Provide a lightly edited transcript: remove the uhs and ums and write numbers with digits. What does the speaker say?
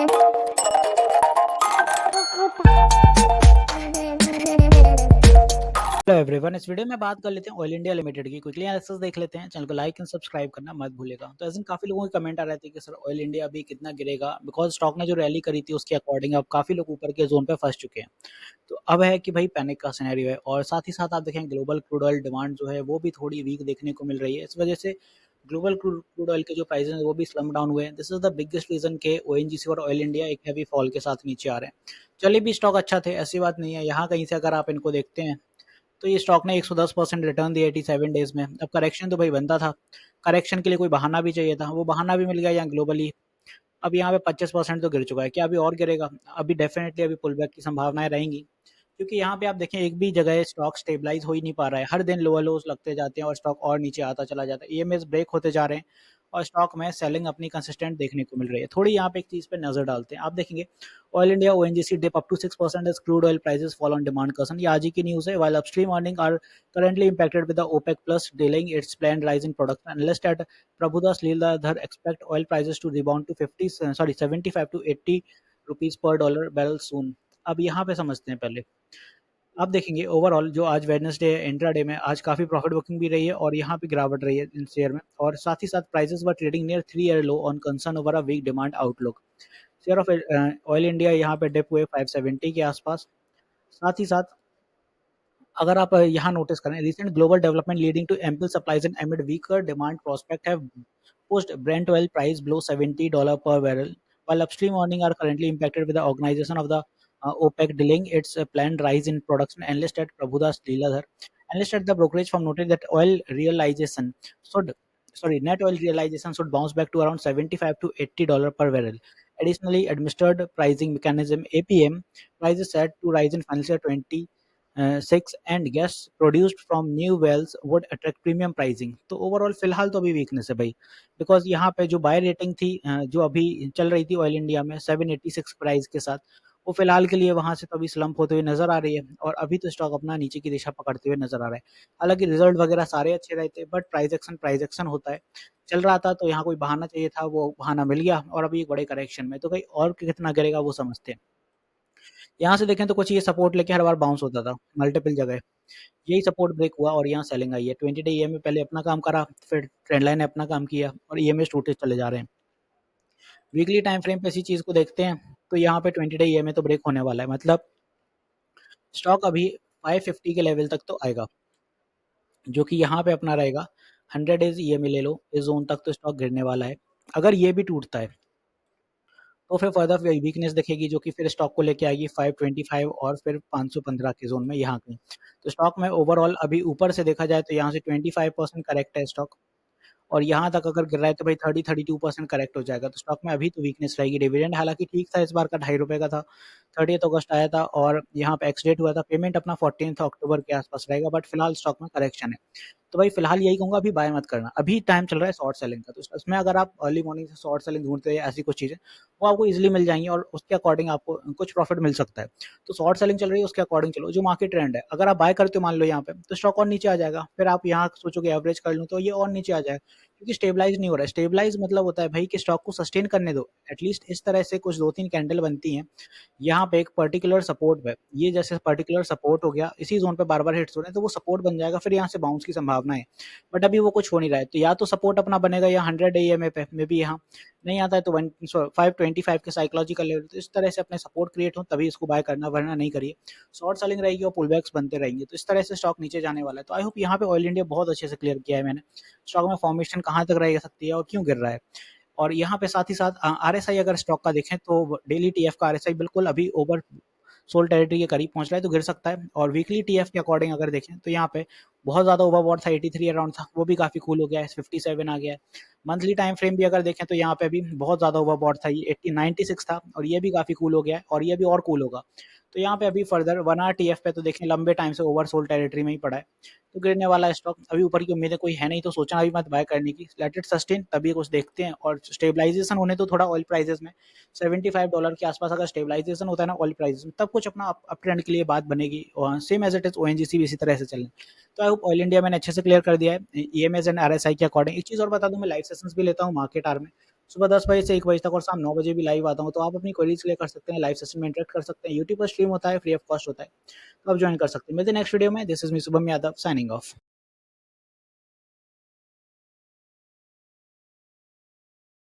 Hello everyone, इस video में बात कर लेते हैं ऑयल इंडिया लिमिटेड की। क्विकली एनालिसिस देख लेते हैं। चैनल को लाइक एंड सब्सक्राइब करना मत भूलिएगा। तो ऐसे काफी लोगों के कमेंट आ रहे थे कि सर ऑयल इंडिया अभी कितना गिरेगा, बिकॉज स्टॉक ने जो रैली करी थी उसके अकॉर्डिंग अब काफी लोग ऊपर के जोन पे फंस चुके हैं। तो अब है कि भाई पैनिक का सिनेरियो है, और साथ ही साथ आप देखें ग्लोबल क्रूड ऑयल डिमांड जो है वो भी थोड़ी वीक देखने को मिल रही है। इस वजह से ग्लोबल क्रूड ऑयल के जो प्राइसेस हैं वो भी स्लम डाउन हुए हैं। This is the biggest reason के ओएनजीसी और ऑयल इंडिया एक हैवी फॉल के साथ नीचे आ रहे हैं। चलिए भी स्टॉक अच्छा थे, ऐसी बात नहीं है। यहाँ कहीं से अगर आप इनको देखते हैं तो ये स्टॉक ने 110% रिटर्न दिया 87 डेज में। अब करेक्शन तो भाई बनता था, करेक्शन के लिए कोई बहाना भी चाहिए था, वो बहाना भी मिल गया यहाँ ग्लोबली। अब यहाँ पे 25% तो गिर चुका है। क्या अभी और गिरेगा? अभी डेफिनेटली अभी पुल बैक की संभावनाएं रहेंगी, क्योंकि यहाँ पे आप देखें एक भी जगह स्टॉक स्टेबलाइज हो ही नहीं पा रहा है। हर दिन लोअर लोज लगते जाते हैं और स्टॉक और नीचे आता चला जाता है। ईएमएस ब्रेक होते जा रहे हैं और स्टॉक में सेलिंग अपनी कंसिस्टेंट देखने को मिल रही है। थोड़ी यहाँ पे एक चीज पे नजर डालते हैं। आप देखेंगे oil India ONGC dip up to 6% as crude oil prices fall on demand cushion। ये आज ही की न्यूज है। while upstream earnings are currently impacted with the OPEC plus delaying its planned rise in production, analysts at Prabhudas Lilladher expect oil prices to rebound to 75 to 80 rupees per dollar barrel soon। अब यहाँ पे समझते हैं पहले। आप देखेंगे overall जो आज वेडनेसडे है, इंट्राडे में आज काफी प्रॉफिट बुकिंग भी रही है और यहाँ पे गिरावट रही है इन शेयर में। और साथ ही साथ prices were trading near 3 year low on concern over a weak demand outlook. Share of oil India यहाँ पे डिप हुए 570 के आसपास। साथ ही साथ अगर आप यहाँ नोटिस करें, recent global development leading to ample supplies and amid weaker demand prospect have pushed Brent oil price below $70 per barrel, while upstream earnings are currently impacted with the organization of the OPEC delaying its planned rise in production. Analyst at Prabhudas Lilladher, analyst at the brokerage firm noted that oil realization should, net oil realization should bounce back to around 75 to $80 per barrel. Additionally, administered pricing mechanism APM prices set to rise in financial year 20 6 and gas produced from new wells would attract premium pricing। तो overall फिलहाल तो अभी weakness है भाई, because यहाँ पे जो buy rating थी जो अभी चल रही थी ऑयल इंडिया में 786 प्राइस के साथ, वो फिलहाल के लिए वहां से तो अभी स्लम्प होते हुए नजर आ रही है और अभी तो स्टॉक अपना नीचे की दिशा पकड़ते हुए नजर आ रहा है। हालांकि रिजल्ट वगैरह सारे अच्छे रहे थे, बट प्राइस एक्शन होता है। चल रहा था तो यहाँ कोई बहाना चाहिए था, वो बहाना मिल गया और अभी एक बड़े करेक्शन में तो कहीं और कितना गिरेगा वो समझते हैं। यहाँ से देखें तो कुछ ये सपोर्ट लेके हर बार बाउंस होता था मल्टीपल जगह। यही सपोर्ट ब्रेक हुआ और यहाँ सेलिंग आई है। 20 डे ईएमए पहले अपना काम करा, फिर ट्रेंड लाइन ने अपना काम किया और ईएमए टूटे चले जा रहे हैं। वीकली टाइम फ्रेम पे इसी चीज को देखते हैं तो यहाँ पे 20 डे ईएमए तो ब्रेक होने वाला है। मतलब स्टॉक अभी 550 के लेवल तक तो आएगा, जो कि यहाँ पे अपना रहेगा। 100 डेज ईएमए ले लो, इस जोन तक तो स्टॉक गिरने वाला है। अगर ये भी टूटता है तो फिर फर्दर वीकनेस दिखेगी, जो कि फिर स्टॉक को लेके आएगी 525 और फिर 515 के जोन में यहाँ कहीं। तो स्टॉक में ओवरऑल अभी ऊपर से देखा जाए तो यहाँ से 25% करेक्ट है स्टॉक, और यहाँ तक अगर गिर रहा है तो भाई 32% करेक्ट हो जाएगा। तो स्टॉक में अभी तो वीकनेस रहेगी। डिविडेंड हालांकि ठीक था, इस बार का ₹2.5 का था, 30 अगस्त आया था और यहाँ पे एक्स डेट हुआ था। पेमेंट अपना 14 अक्टूबर के आसपास रहेगा, बट फिलहाल स्टॉक में करेक्शन है। तो भाई फिलहाल यही कहूंगा, अभी बाय मत करना। अभी टाइम चल रहा है शॉर्ट सेलिंग का, तो इसमें अगर आप अर्ली मॉर्निंग से शॉर्ट सेलिंग ढूंढते हैं, ऐसी कुछ चीजें वो आपको इजीली मिल जाएंगी और उसके अकॉर्डिंग आपको कुछ प्रॉफिट मिल सकता है। तो शॉर्ट सेलिंग चल रही है उसके अकॉर्डिंग चलो, जो मार्केट ट्रेंड है। अगर आप बाय करते हो मान लो यहाँ पे, तो स्टॉक और नीचे आ जाएगा, फिर आप यहाँ सोचोगे एवरेज कर लूँ तो ये और नीचे आ जाएगा, क्योंकि स्टेबलाइज नहीं हो रहा है। स्टेबलाइज मतलब होता है भाई कि स्टॉक को सस्टेन करने दो। एटलीस्ट इस तरह से कुछ 2-3 कैंडल बनती हैं यहाँ पे एक पर्टिकुलर सपोर्ट पे, ये जैसे पर्टिकुलर सपोर्ट हो गया, इसी जोन पे बार बार हिट्स हो रहे हैं तो वो सपोर्ट बन जाएगा, फिर यहाँ से बाउंस की संभावना है। बट अभी वो कुछ हो नहीं रहा है, तो या तो सपोर्ट अपना बनेगा या 100 एएमए पे, मे बी यहाँ नहीं आता है तो 525 के साइकोलॉजिकल लेवल। तो इस तरह से अपने सपोर्ट क्रिएट हो तभी इसको बाय करना, वरना नहीं करिए। शॉर्ट सेलिंग रहेगी और पुल बैक्स बनते रहेंगे, तो इस तरह से स्टॉक नीचे जाने वाला है। तो आई होप यहाँ पे ऑयल इंडिया बहुत अच्छे से क्लियर किया है मैंने, स्टॉक में फॉर्मेशन कहाँ तक रह सकती है और क्यों गिर रहा है। और यहाँ पे साथ ही साथ आरएसआई अगर स्टॉक का देखें तो डेली टीएफ का आरएसआई बिल्कुल अभी ओवर सोल्ड टेरिटरी के करीब पहुंच रहा है, तो गिर सकता है। और वीकली टीएफ के अकॉर्डिंग अगर देखें तो यहाँ पे बहुत ज्यादा ओवरबॉट था, 83 अराउंड था, वो भी काफी कूल हो गया है, 57 आ गया है। मंथली टाइम फ्रेम भी अगर देखें तो यहाँ पे भी बहुत ज्यादा ओवरबॉट था, ये 96 था और ये भी काफी कूल हो गया है और ये भी और कूल होगा। तो यहाँ पे अभी फर्दर 1 आवर टीएफ पे तो देखें लंबे टाइम से ओवर सोल्ड टेरिटरी में ही पड़ा है, तो गिरने वाला है स्टॉक। अभी ऊपर की उम्मीदें कोई है नहीं, तो सोचना अभी मत बाय करने की, लेट इट सस्टेन तभी कुछ देखते हैं। और स्टेबलाइजेशन होने तो थोड़ा ऑयल प्राइसेस में $75 के आसपास अगर स्टेबलाइजेशन होता है ना ऑयल प्राइसेस में, तब कुछ अपना अप ट्रेंड के लिए बात बनेगी। और same as it is ONGC भी इसी तरह से चलने। तो आई होप ऑयल इंडिया मैंने अच्छे से क्लियर कर दिया है ईएमएस एंड आरएसआई के अकॉर्डिंग। एक चीज और बता दूं, मैं लाइव सेशंस भी लेता हूँ मार्केट आर में, सुबह 10 बजे से 1 बजे तक और शाम 9 बजे भी लाइव आता हूँ, तो आप अपनी क्वेरीज़ क्लियर कर सकते हैं, लाइव सेशन में इंटरेक्ट कर सकते हैं। यूट्यूब पर स्ट्रीम होता है, फ्री ऑफ कॉस्ट होता है, तो आप जॉइन कर सकते हैं। मिलते हैं नेक्स्ट वीडियो में। This is me Shubham Yadav signing off.